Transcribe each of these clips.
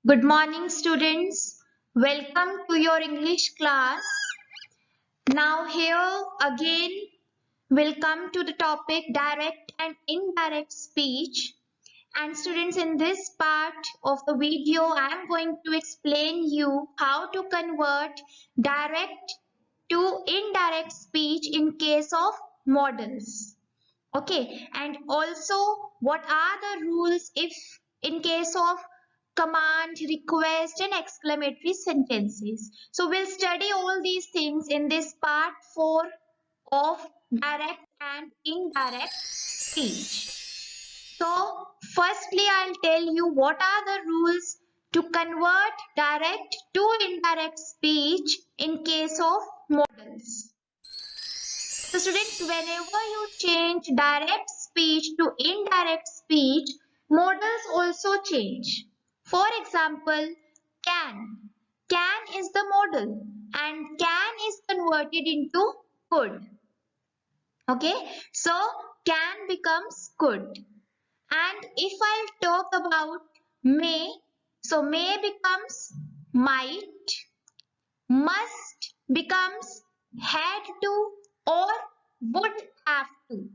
Good morning, students. Welcome to your English class. Now, here again, we'll come to the topic direct and indirect speech. And students, in this part of the video, I am going to explain you how to convert direct to indirect speech in case of models. Okay, and also what are the rules if in case of command, request and exclamatory sentences. So we'll study all these things in this part 4 of direct and indirect speech. So firstly I'll tell you what are the rules to convert direct to indirect speech in case of models. So students, whenever you change direct speech to indirect speech, modals also change. For example, can. Can is the modal and can is converted into could. Okay, so can becomes could. And if I'll talk about may, so may becomes might, must becomes had to or would have to.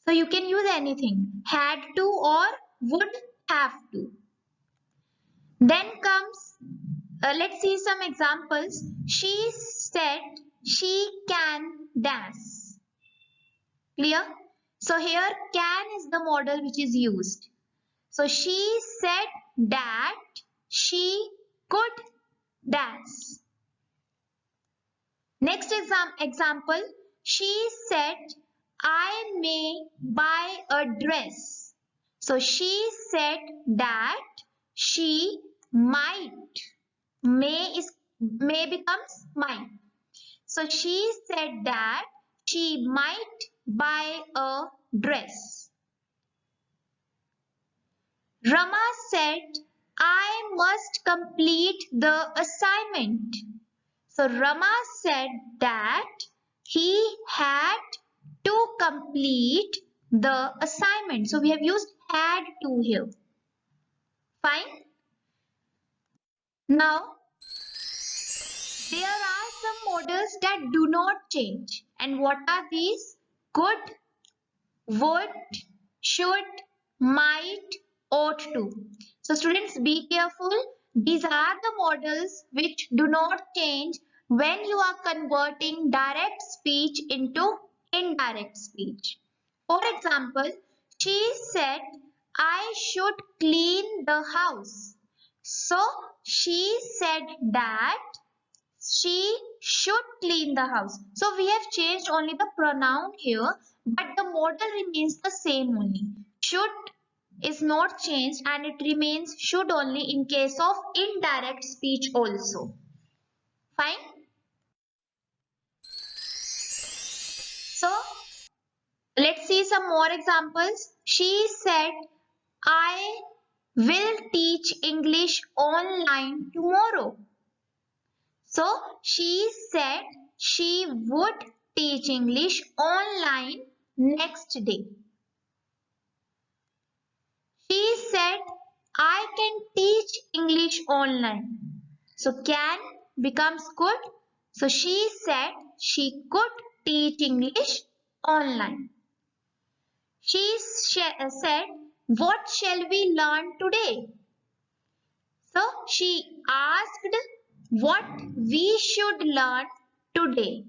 So you can use anything, had to or would have to. Then comes, let's see some examples. She said she can dance. Clear? So here can is the modal which is used. So she said that she could dance. Next example, she said, I may buy a dress. So she said that she might. May becomes might. So she said that she might buy a dress. Rama said, I must complete the assignment. So Rama said that he had to complete the assignment. So we have used had to here. Fine. Now, there are some modals that do not change. And what are these? Could, would, should, might, ought to. So students, be careful. These are the modals which do not change when you are converting direct speech into indirect speech. For example, she said, I should clean the house. So she said that she should clean the house. So we have changed only the pronoun here, but the modal remains the same only. Should is not changed and it remains should only in case of indirect speech also. Fine. So let's see some more examples. She said, I will teach English online tomorrow. So she said she would teach English online next day. She said, I can teach English online. So can becomes could. So she said she could teach English online. She said, what shall we learn today? So she asked what we should learn today.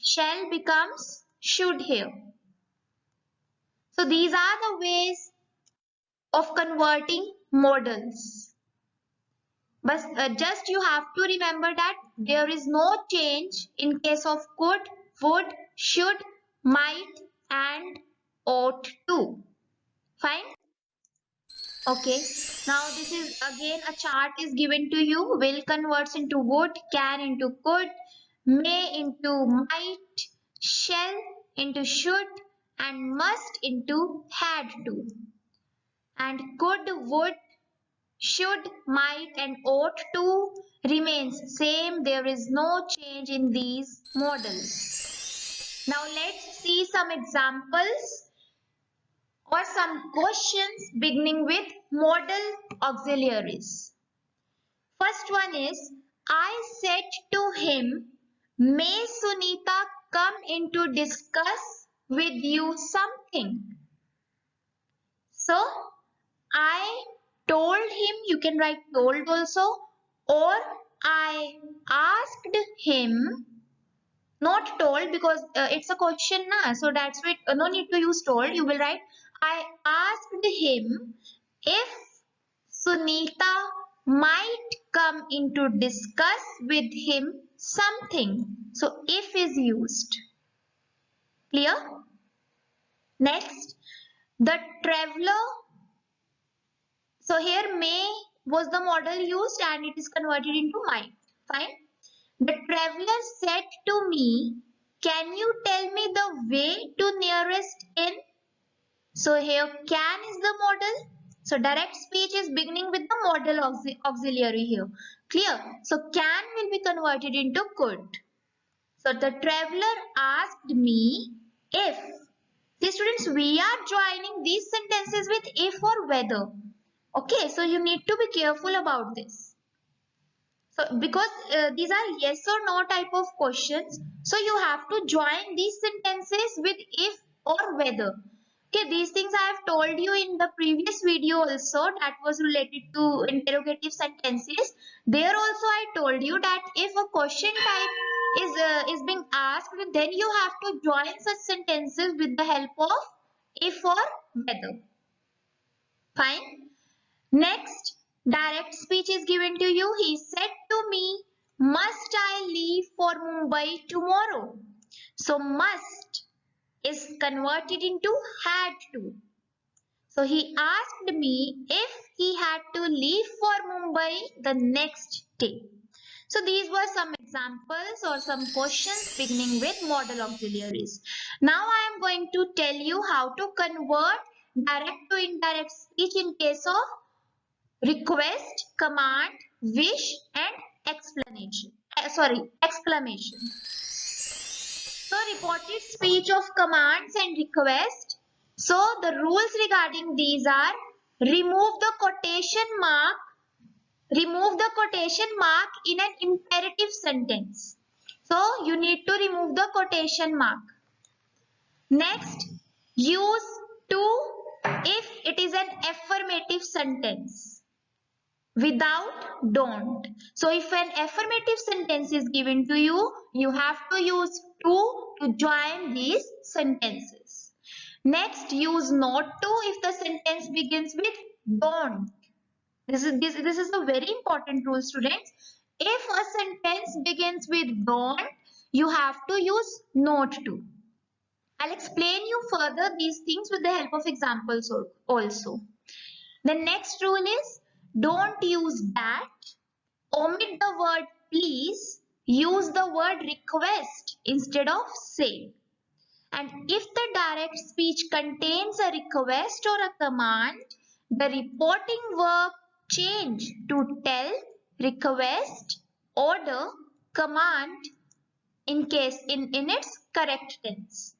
Shall becomes should here. So these are the ways of converting modals. But just you have to remember that there is no change in case of could, would, should, might and ought to. Fine? Okay. Now this is again a chart is given to you. Will converts into would, can into could, may into might, shall into should and must into had to. And could, would, should, might and ought to remains same. There is no change in these models. Now let's see some examples or some questions beginning with modal auxiliaries. First one is, I said to him, may Sunita come in to discuss with you something. So, I told him, you can write told also, or I asked him, not told because it's a question na, so that's why no need to use told. You will write, I asked him if Sunita might come in to discuss with him something. So if is used. Clear? Next, the traveler. So here may was the model used and it is converted into might. Fine. The traveler said to me, can you tell me the way to nearest inn? So here can is the model. So direct speech is beginning with the model auxiliary here. Clear? So can will be converted into could. So the traveler asked me if. See students, we are joining these sentences with if or whether. Okay, so you need to be careful about this. So because these are yes or no type of questions, so you have to join these sentences with if or whether. Okay, these things I have told you in the previous video also, that was related to interrogative sentences. There also I told you that if a question type is being asked, then you have to join such sentences with the help of if or whether. Fine. Next, direct speech is given to you. He said to me, must I leave for Mumbai tomorrow? So must is converted into had to. So he asked me if he had to leave for Mumbai the next day. So these were some examples or some questions beginning with modal auxiliaries. Now I am going to tell you how to convert direct to indirect speech in case of request, command, wish and explanation. Exclamation. So reported speech of commands and request. So the rules regarding these are, remove the quotation mark in an imperative sentence. So you need to remove the quotation mark. Next, use to if it is an affirmative sentence. Without don't. So if an affirmative sentence is given to you, you have to use to join these sentences. Next, use not to if the sentence begins with don't. This is a very important rule, students. If a sentence begins with don't, you have to use not to. I'll explain you further these things with the help of examples also. The next rule is, don't use that, omit the word please, use the word request instead of say. And if the direct speech contains a request or a command, the reporting verb change to tell, request, order, command in its correct tense.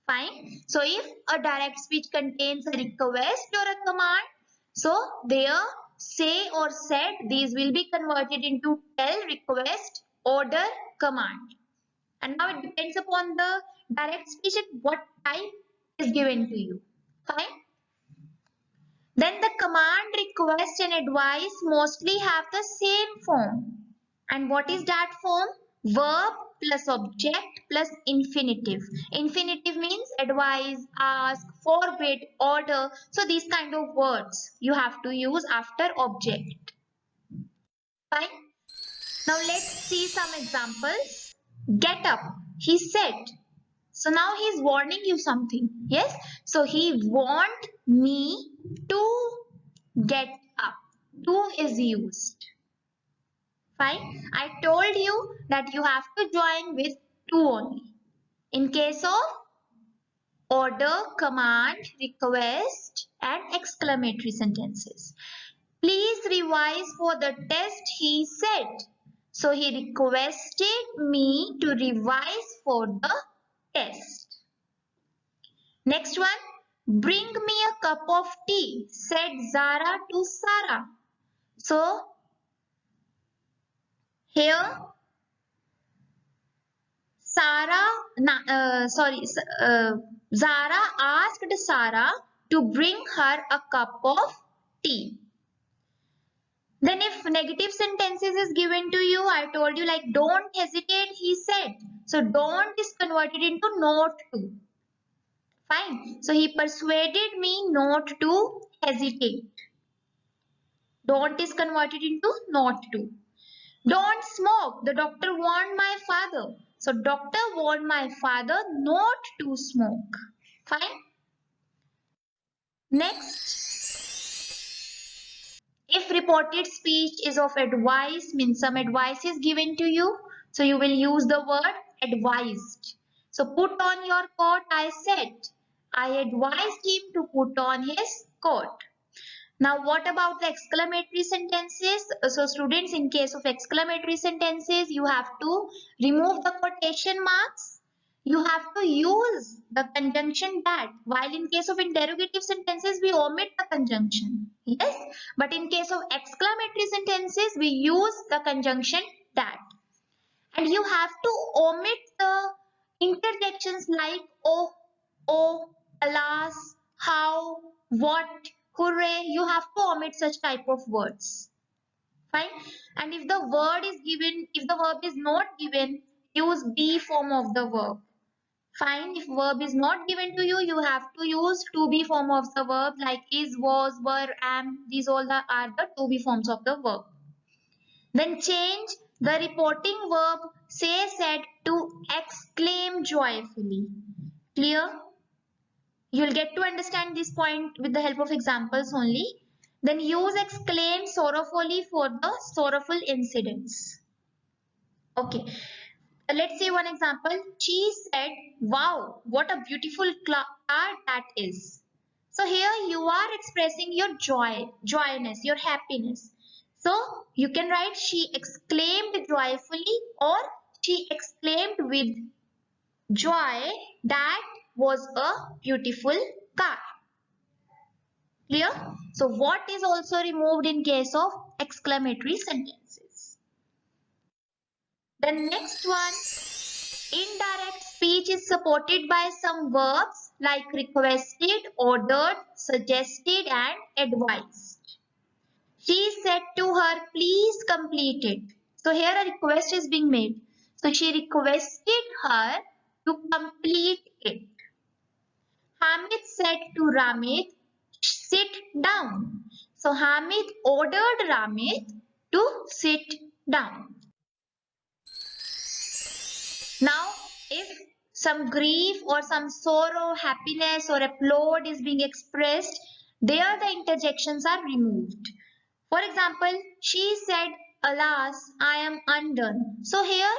Fine. So if a direct speech contains a request or a command, so there say or said, these will be converted into tell, request, order, command. And now it depends upon the direct speech and what type is given to you. Fine. Then the command, request and advice mostly have the same form. And what is that form? Verb plus object plus infinitive. Infinitive means advise, ask, forbid, order. So these kind of words you have to use after object. Fine. Now let's see some examples. Get up, he said. So now he's warning you something. Yes. So he warned me to get up. To is used. Fine. I told you that you have to join with to only. In case of order, command, request and exclamatory sentences. Please revise for the test, he said. So he requested me to revise for the test. Next one. Bring me a cup of tea, said Zara to Sarah. So here Zara asked Sarah to bring her a cup of tea. Then if negative sentences is given to you, I told you like don't hesitate, he said. So don't is converted into not to. Fine. So he persuaded me not to hesitate. Don't is converted into not to. Don't smoke. The doctor warned my father. So doctor warned my father not to smoke. Fine. Next, if reported speech is of advice, means some advice is given to you. So you will use the word advised. So put on your coat, I said. I advised him to put on his coat. Now, what about the exclamatory sentences? So, students, in case of exclamatory sentences, you have to remove the quotation marks. You have to use the conjunction that. While in case of interrogative sentences, we omit the conjunction. Yes, but in case of exclamatory sentences, we use the conjunction that. And you have to omit the interjections like oh, alas, how, what, hooray. You have to omit such type of words. Fine. And if the word is given, if the verb is not given, use be form of the verb. Fine. If verb is not given to you, you have to use to be form of the verb like is, was, were, am. These all are the to be forms of the verb. Then change the reporting verb say, said to exclaim joyfully. Clear? You'll get to understand this point with the help of examples only. Then use exclaim sorrowfully for the sorrowful incidents. Okay. Let's see one example. She said, wow, what a beautiful car that is. So here you are expressing your joy, joyness, your happiness. So you can write she exclaimed joyfully or she exclaimed with joy that was a beautiful car. Clear? So what is also removed in case of exclamatory sentences? The next one, indirect speech is supported by some verbs like requested, ordered, suggested and advised. She said to her, please complete it. So here a request is being made. So she requested her to complete it. Hamid said to Ramit, sit down. So Hamid ordered Ramit to sit down. Now, if some grief or some sorrow, happiness or applaud is being expressed, there the interjections are removed. For example, she said, alas, I am undone. So here,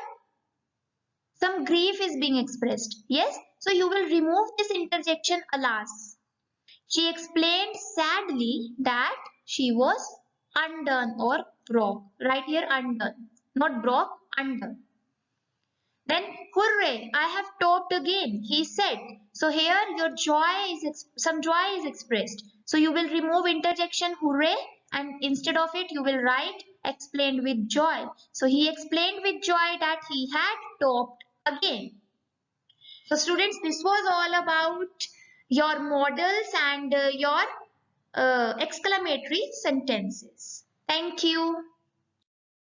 some grief is being expressed. Yes, so you will remove this interjection, alas. She explained sadly that she was undone or broke. Right here, undone. Not broke, undone. Then, hooray, I have topped again, he said. So here your some joy is expressed. So you will remove interjection hooray and instead of it you will write explained with joy. So he explained with joy that he had topped again. So students, this was all about your models and your exclamatory sentences. Thank you.